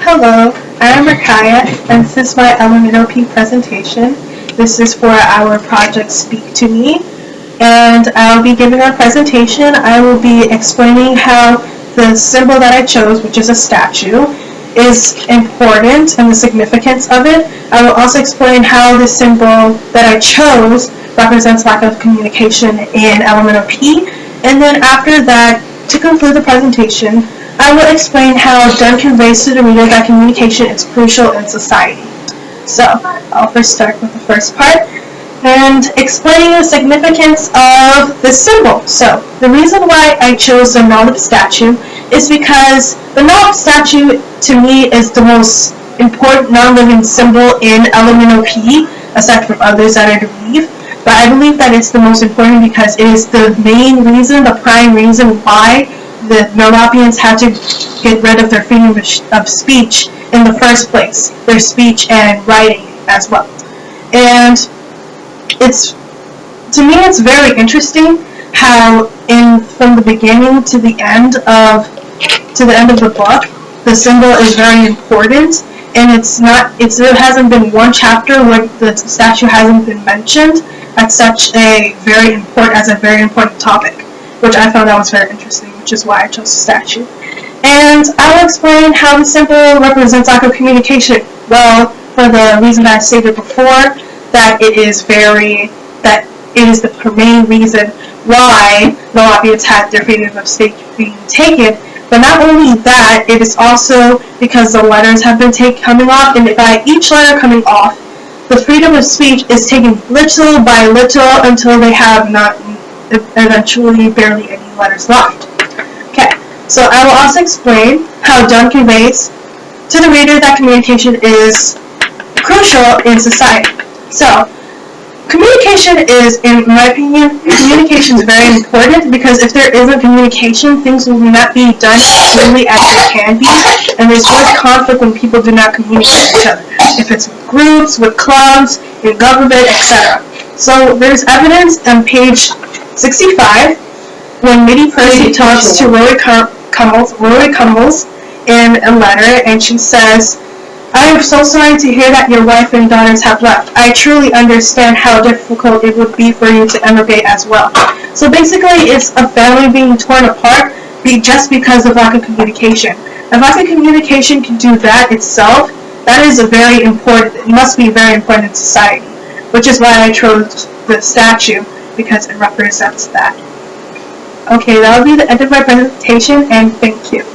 Hello, I am Rakaya, and this is my Minnow presentation. This is for our project Speak to Me, and I'll be giving a presentation. I will be explaining how the symbol that I chose, which is a statue, is important and the significance of it. I will also explain how the symbol that I chose represents lack of communication in elemental P, and then after that, to conclude the presentation, I will explain how Dunn conveys to the reader that communication is crucial in society. So, I'll first start with the first part and explaining the significance of the symbol. So, the reason why I chose the Minnow statue is because the Minnow statue to me is the most important non-living symbol in elemental P, aside from others that I believe. But I believe that it's the most important because it is the main reason, the prime reason why the Minnowians had to get rid of their freedom of speech in the first place, their speech and writing as well. And to me it's very interesting how from the beginning to the end of the book, the symbol is very important, and there hasn't been one chapter where the statue hasn't been mentioned as such a very important topic, which I found that was very interesting, which is why I chose the statue. And I will explain how the symbol represents lack of communication. Well, for the reason that I stated before, that it is the main reason why Minnowians had their freedom of speech being taken. But not only that, it is also because the letters have been coming off, and by each letter coming off, the freedom of speech is taken little by little until they have not eventually barely any letters left. Okay, so I will also explain how Dunn conveys to the reader that communication is crucial in society. So, communication is, in my opinion, communication is very important because if there isn't communication, things will not be done as smoothly as they can be, and there's always conflict when people do not communicate with each other. If it's with groups, with clubs, in government, etc. So there's evidence on page 65 when Mitty Percy talks to Rory Cummels in a letter, and she says, "I am so sorry to hear that your wife and daughters have left. I truly understand how difficult it would be for you to emigrate as well." So basically, it's a family being torn apart just because of lack of communication. If lack of communication can do that itself, that is it must be very important in society, which is why I chose the statue, because it represents that. Okay, that will be the end of my presentation, and thank you.